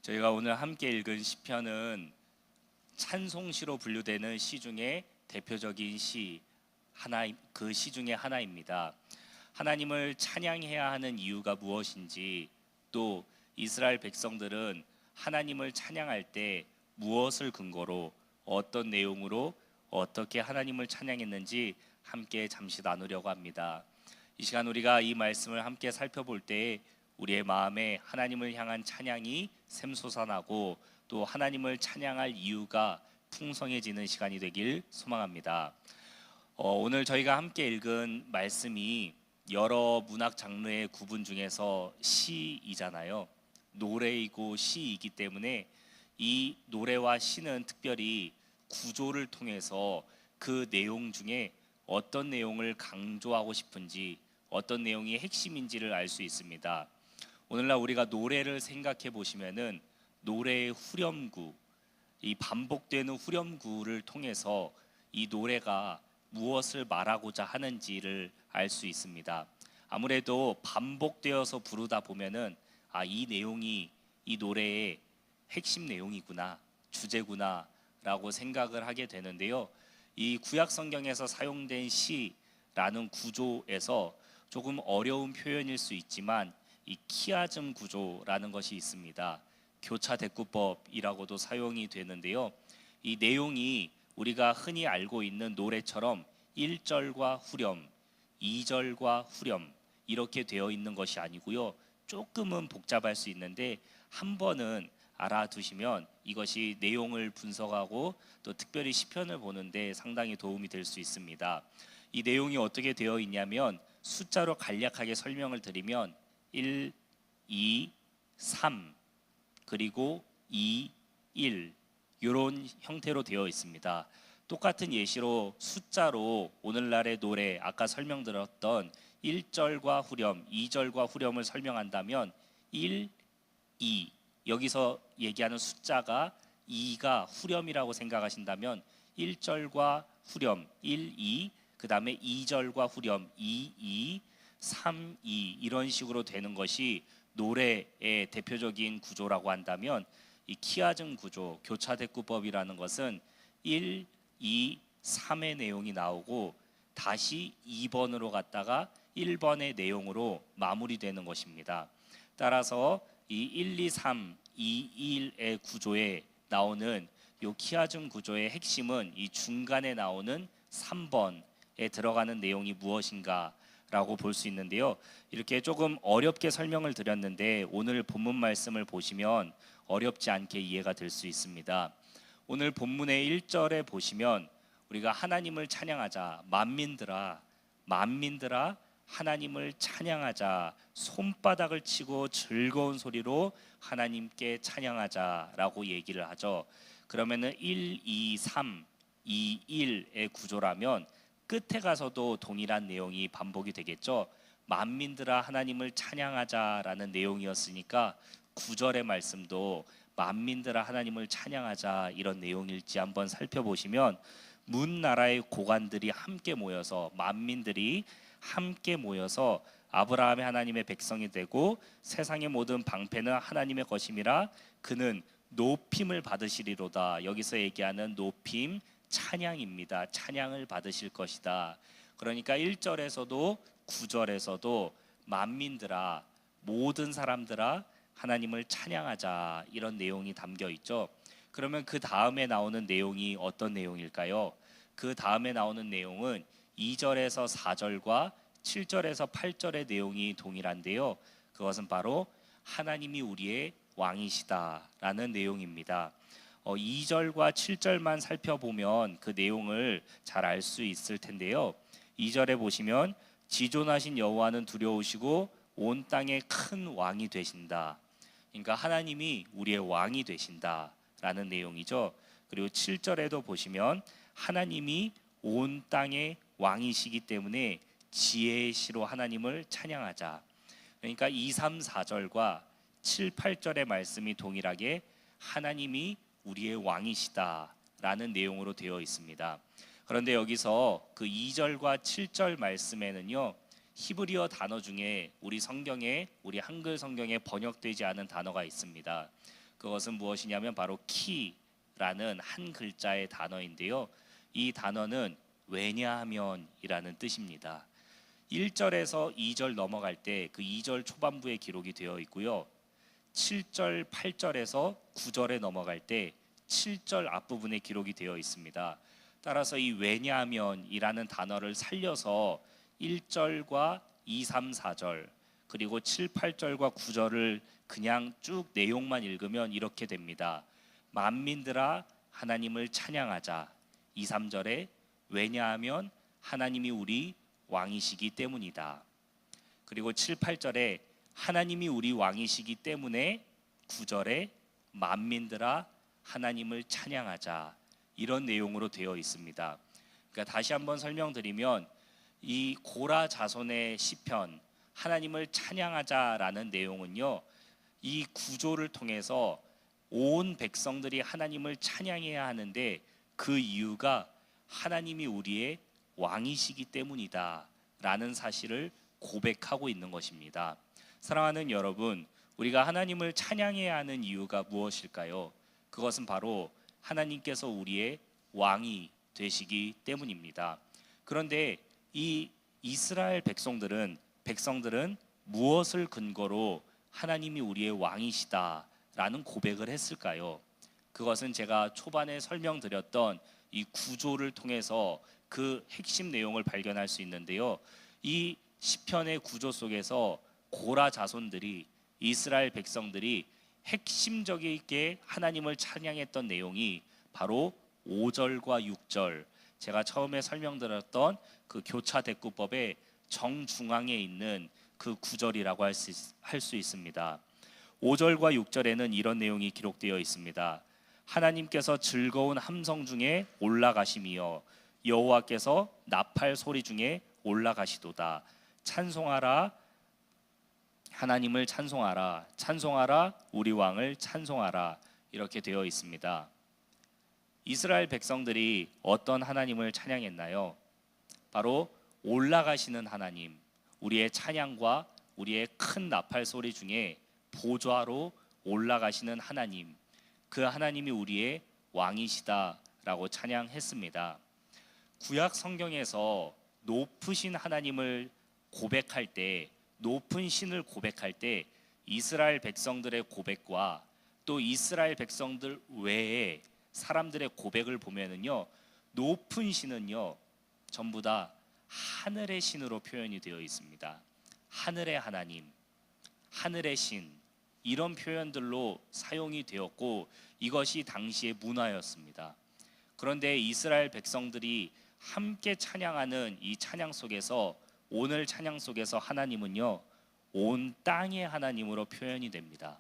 저희가 오늘 함께 읽은 시편은 찬송시로 분류되는 시 중에 대표적인 시 하나, 그 시 중에 하나입니다. 하나님을 찬양해야 하는 이유가 무엇인지, 또 이스라엘 백성들은 하나님을 찬양할 때 무엇을 근거로, 어떤 내용으로 어떻게 하나님을 찬양했는지 함께 잠시 나누려고 합니다. 이 시간 우리가 이 말씀을 함께 살펴볼 때 우리의 마음에 하나님을 향한 찬양이 샘솟아나고 또 하나님을 찬양할 이유가 풍성해지는 시간이 되길 소망합니다. 오늘 저희가 함께 읽은 말씀이 여러 문학 장르의 구분 중에서 시이잖아요. 노래이고 시이기 때문에 이 노래와 시는 특별히 구조를 통해서 그 내용 중에 어떤 내용을 강조하고 싶은지, 어떤 내용이 핵심인지를 알 수 있습니다. 오늘날 우리가 노래를 생각해 보시면은 노래의 후렴구, 이 반복되는 후렴구를 통해서 이 노래가 무엇을 말하고자 하는지를 알 수 있습니다. 아무래도 반복되어서 부르다 보면은 이 내용이 이 노래의 핵심 내용이구나, 주제구나 라고 생각을 하게 되는데요. 이 구약 성경에서 사용된 시라는 구조에서 조금 어려운 표현일 수 있지만 이 키아즘 구조라는 것이 있습니다. 교차 대꾸법이라고도 사용이 되는데요. 이 내용이 우리가 흔히 알고 있는 노래처럼 1절과 후렴, 2절과 후렴 이렇게 되어 있는 것이 아니고요. 조금은 복잡할 수 있는데 한 번은 알아두시면 이것이 내용을 분석하고 또 특별히 시편을 보는데 상당히 도움이 될 수 있습니다. 이 내용이 어떻게 되어 있냐면 숫자로 간략하게 설명을 드리면 1, 2, 3 그리고 2, 1 이런 형태로 되어 있습니다. 똑같은 예시로 숫자로 오늘날의 노래 아까 설명드렸던 1절과 후렴, 2절과 후렴을 설명한다면 1, 2 여기서 얘기하는 숫자가 2가 후렴이라고 생각하신다면 1절과 후렴 1, 2 그 다음에 2절과 후렴 2, 2 3, 2 이런 식으로 되는 것이 노래의 대표적인 구조라고 한다면 이 키아즘 구조, 교차대꾸법이라는 것은 1, 2, 3의 내용이 나오고 다시 2번으로 갔다가 1번의 내용으로 마무리되는 것입니다. 따라서 이 1, 2, 3, 2, 1의 구조에 나오는 이 키아즘 구조의 핵심은 이 중간에 나오는 3번에 들어가는 내용이 무엇인가 라고 볼 수 있는데요. 이렇게 조금 어렵게 설명을 드렸는데 오늘 본문 말씀을 보시면 어렵지 않게 이해가 될 수 있습니다. 오늘 본문의 1절에 보시면 우리가 하나님을 찬양하자, 만민들아 하나님을 찬양하자, 손바닥을 치고 즐거운 소리로 하나님께 찬양하자라고 얘기를 하죠. 그러면은 1, 2, 3, 2, 1의 구조라면 끝에 가서도 동일한 내용이 반복이 되겠죠. 만민들아 하나님을 찬양하자라는 내용이었으니까 9절의 말씀도 만민들아 하나님을 찬양하자 이런 내용일지 한번 살펴보시면 문 나라의 고관들이 함께 모여서, 만민들이 함께 모여서 아브라함의 하나님의 백성이 되고 세상의 모든 방패는 하나님의 것임이라 그는 높임을 받으시리로다. 여기서 얘기하는 높임, 찬양입니다. 찬양을 받으실 것이다. 그러니까 1절에서도 9절에서도 만민들아, 모든 사람들아 하나님을 찬양하자 이런 내용이 담겨 있죠. 그러면 그 다음에 나오는 내용이 어떤 내용일까요? 그 다음에 나오는 내용은 2절에서 4절과 7절에서 8절의 내용이 동일한데요. 그것은 바로 하나님이 우리의 왕이시다라는 내용입니다. 2절과 7절만 살펴보면 그 내용을 잘 알 수 있을 텐데요. 2절에 보시면 지존하신 여호와는 두려우시고 온 땅의 큰 왕이 되신다. 그러니까 하나님이 우리의 왕이 되신다라는 내용이죠. 그리고 7절에도 보시면 하나님이 온 땅의 왕이시기 때문에 지혜의 시로 하나님을 찬양하자. 그러니까 2, 3, 4절과 7, 8절의 말씀이 동일하게 하나님이 우리의 왕이시다라는 내용으로 되어 있습니다. 그런데 여기서 그 2절과 7절 말씀에는요, 히브리어 단어 중에 우리 성경에, 우리 한글 성경에 번역되지 않은 단어가 있습니다. 그것은 무엇이냐면 바로 키라는 한 글자의 단어인데요. 이 단어는 왜냐하면이라는 뜻입니다. 1절에서 2절 넘어갈 때 그 2절 초반부에 기록이 되어 있고요. 7절, 8절에서 9절에 넘어갈 때 7절 앞부분에 기록이 되어 있습니다. 따라서 이 왜냐하면이라는 단어를 살려서 1절과 2, 3, 4절 그리고 7, 8절과 9절을 그냥 쭉 내용만 읽으면 이렇게 됩니다. 만민들아 하나님을 찬양하자. 2, 3절에 왜냐하면 하나님이 우리 왕이시기 때문이다. 그리고 7, 8절에 하나님이 우리 왕이시기 때문에 9절에 만민들아 하나님을 찬양하자. 이런 내용으로 되어 있습니다. 그러니까 다시 한번 설명드리면 이 고라 자손의 시편 하나님을 찬양하자라는 내용은요. 이 구조를 통해서 온 백성들이 하나님을 찬양해야 하는데 그 이유가 하나님이 우리의 왕이시기 때문이다 라는 사실을 고백하고 있는 것입니다. 사랑하는 여러분, 우리가 하나님을 찬양해야 하는 이유가 무엇일까요? 그것은 바로 하나님께서 우리의 왕이 되시기 때문입니다. 그런데 이 이스라엘 백성들은 무엇을 근거로 하나님이 우리의 왕이시다라는 고백을 했을까요? 그것은 제가 초반에 설명드렸던 이 구조를 통해서 그 핵심 내용을 발견할 수 있는데요. 이 시편의 구조 속에서 고라 자손들이 이스라엘 백성들이 핵심적이게 하나님을 찬양했던 내용이 바로 5절과 6절, 제가 처음에 설명드렸던 그 교차 대꾸법의 정중앙에 있는 그 구절이라고 할 수 있습니다. 5절과 6절에는 이런 내용이 기록되어 있습니다. 하나님께서 즐거운 함성 중에 올라가심이여 여호와께서 나팔 소리 중에 올라가시도다. 찬송하라 하나님을 찬송하라. 찬송하라 우리 왕을 찬송하라. 이렇게 되어 있습니다. 이스라엘 백성들이 어떤 하나님을 찬양했나요? 바로 올라가시는 하나님, 우리의 찬양과 우리의 큰 나팔 소리 중에 보좌로 올라가시는 하나님, 그 하나님이 우리의 왕이시다라고 찬양했습니다. 구약 성경에서 높으신 하나님을 고백할 때, 높은 신을 고백할 때 이스라엘 백성들의 고백과 또 이스라엘 백성들 외에 사람들의 고백을 보면은요, 높은 신은요 전부 다 하늘의 신으로 표현이 되어 있습니다. 하늘의 하나님, 하늘의 신, 이런 표현들로 사용이 되었고 이것이 당시의 문화였습니다. 그런데 이스라엘 백성들이 함께 찬양하는 이 찬양 속에서, 오늘 찬양 속에서 하나님은요 온 땅의 하나님으로 표현이 됩니다.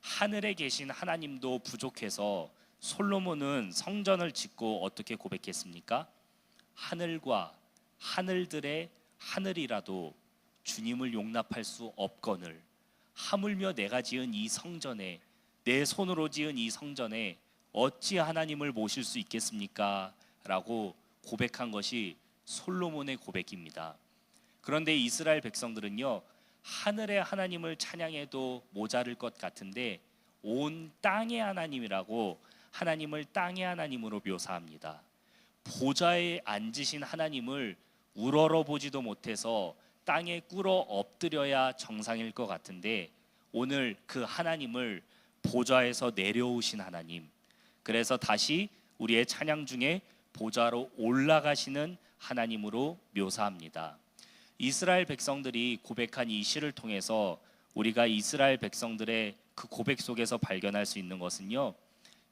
하늘에 계신 하나님도 부족해서 솔로몬은 성전을 짓고 어떻게 고백했습니까? 하늘과 하늘들의 하늘이라도 주님을 용납할 수 없거늘 하물며 내가 지은 이 성전에, 내 손으로 지은 이 성전에 어찌 하나님을 모실 수 있겠습니까? 라고 고백한 것이 솔로몬의 고백입니다. 그런데 이스라엘 백성들은요 하늘의 하나님을 찬양해도 모자랄 것 같은데 온 땅의 하나님이라고 하나님을 땅의 하나님으로 묘사합니다. 보좌에 앉으신 하나님을 우러러 보지도 못해서 땅에 꿇어 엎드려야 정상일 것 같은데 오늘 그 하나님을 보좌에서 내려오신 하나님, 그래서 다시 우리의 찬양 중에 보좌로 올라가시는 하나님으로 묘사합니다. 이스라엘 백성들이 고백한 이 시를 통해서 우리가 이스라엘 백성들의 그 고백 속에서 발견할 수 있는 것은요,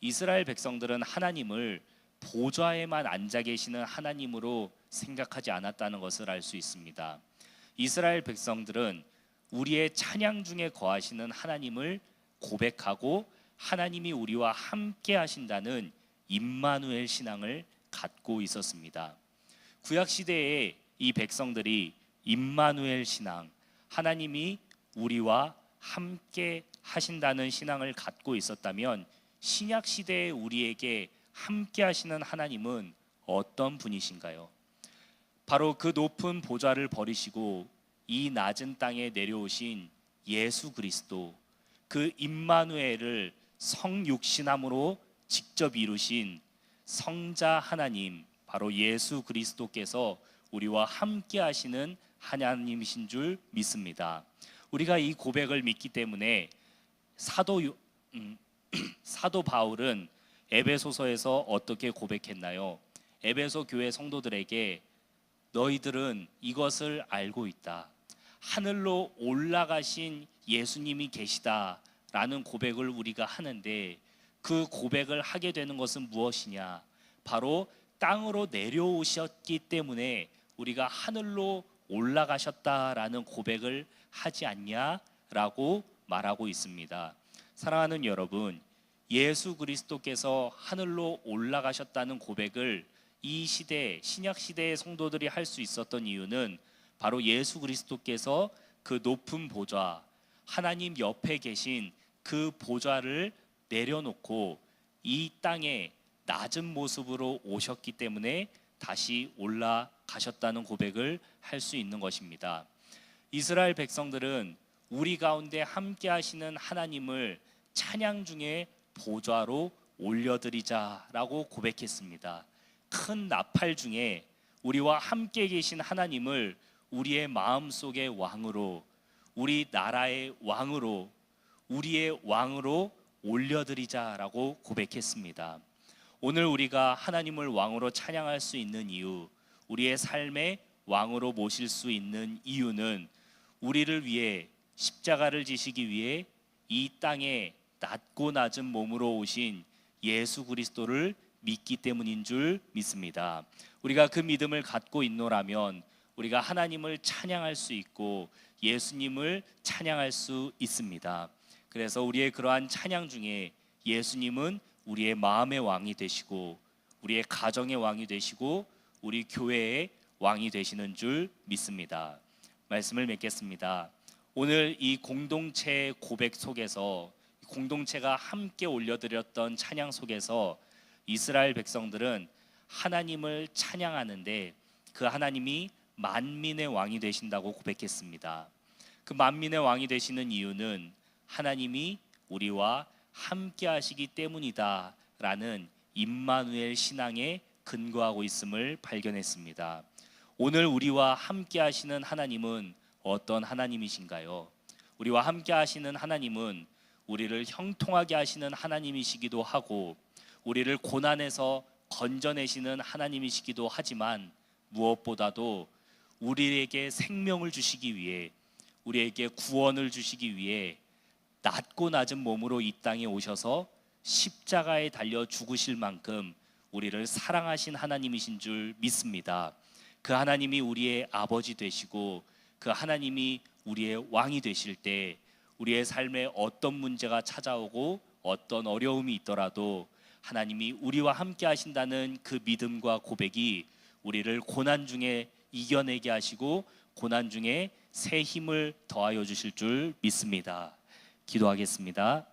이스라엘 백성들은 하나님을 보좌에만 앉아 계시는 하나님으로 생각하지 않았다는 것을 알 수 있습니다. 이스라엘 백성들은 우리의 찬양 중에 거하시는 하나님을 고백하고 하나님이 우리와 함께 하신다는 임마누엘 신앙을 갖고 있었습니다. 구약 시대에 이 백성들이 임마누엘 신앙, 하나님이 우리와 함께 하신다는 신앙을 갖고 있었다면 신약 시대에 우리에게 함께 하시는 하나님은 어떤 분이신가요? 바로 그 높은 보좌를 버리시고 이 낮은 땅에 내려오신 예수 그리스도, 그 임마누엘을 성육신함으로 직접 이루신 성자 하나님, 바로 예수 그리스도께서 우리와 함께 하시는 하나님이신 줄 믿습니다. 우리가 이 고백을 믿기 때문에 사도 바울은 에베소서에서 어떻게 고백했나요? 에베소 교회 성도들에게 너희들은 이것을 알고 있다. 하늘로 올라가신 예수님이 계시다라는 고백을 우리가 하는데, 그 고백을 하게 되는 것은 무엇이냐? 바로 땅으로 내려오셨기 때문에 우리가 하늘로 올라가셨다라는 고백을 하지 않냐라고 말하고 있습니다. 사랑하는 여러분, 예수 그리스도께서 하늘로 올라가셨다는 고백을 이 시대, 신약 시대의 성도들이 할 수 있었던 이유는 바로 예수 그리스도께서 그 높은 보좌, 하나님 옆에 계신 그 보좌를 내려놓고 이 땅에 낮은 모습으로 오셨기 때문에 다시 올라가셨다는 고백을 할 수 있는 것입니다. 이스라엘 백성들은 우리 가운데 함께 하시는 하나님을 찬양 중에 보좌로 올려드리자라고 고백했습니다. 큰 나팔 중에 우리와 함께 계신 하나님을 우리의 마음속의 왕으로, 우리 나라의 왕으로, 우리의 왕으로 올려드리자라고 고백했습니다. 오늘 우리가 하나님을 왕으로 찬양할 수 있는 이유, 우리의 삶의 왕으로 모실 수 있는 이유는 우리를 위해 십자가를 지시기 위해 이 땅에 낮고 낮은 몸으로 오신 예수 그리스도를 믿기 때문인 줄 믿습니다. 우리가 그 믿음을 갖고 있노라면 우리가 하나님을 찬양할 수 있고 예수님을 찬양할 수 있습니다. 그래서 우리의 그러한 찬양 중에 예수님은 우리의 마음의 왕이 되시고 우리의 가정의 왕이 되시고 우리 교회의 왕이 되시는 줄 믿습니다. 말씀을 맺겠습니다. 오늘 이 공동체의 고백 속에서, 공동체가 함께 올려드렸던 찬양 속에서 이스라엘 백성들은 하나님을 찬양하는데 그 하나님이 만민의 왕이 되신다고 고백했습니다. 그 만민의 왕이 되시는 이유는 하나님이 우리와 함께 하시기 때문이다 라는 임마누엘 신앙에 근거하고 있음을 발견했습니다. 오늘 우리와 함께 하시는 하나님은 어떤 하나님이신가요? 우리와 함께 하시는 하나님은 우리를 형통하게 하시는 하나님이시기도 하고 우리를 고난에서 건져내시는 하나님이시기도 하지만 무엇보다도 우리에게 생명을 주시기 위해, 우리에게 구원을 주시기 위해 낮고 낮은 몸으로 이 땅에 오셔서 십자가에 달려 죽으실 만큼 우리를 사랑하신 하나님이신 줄 믿습니다. 그 하나님이 우리의 아버지 되시고 그 하나님이 우리의 왕이 되실 때 우리의 삶에 어떤 문제가 찾아오고 어떤 어려움이 있더라도 하나님이 우리와 함께 하신다는 그 믿음과 고백이 우리를 고난 중에 이겨내게 하시고 고난 중에 새 힘을 더하여 주실 줄 믿습니다. 기도하겠습니다.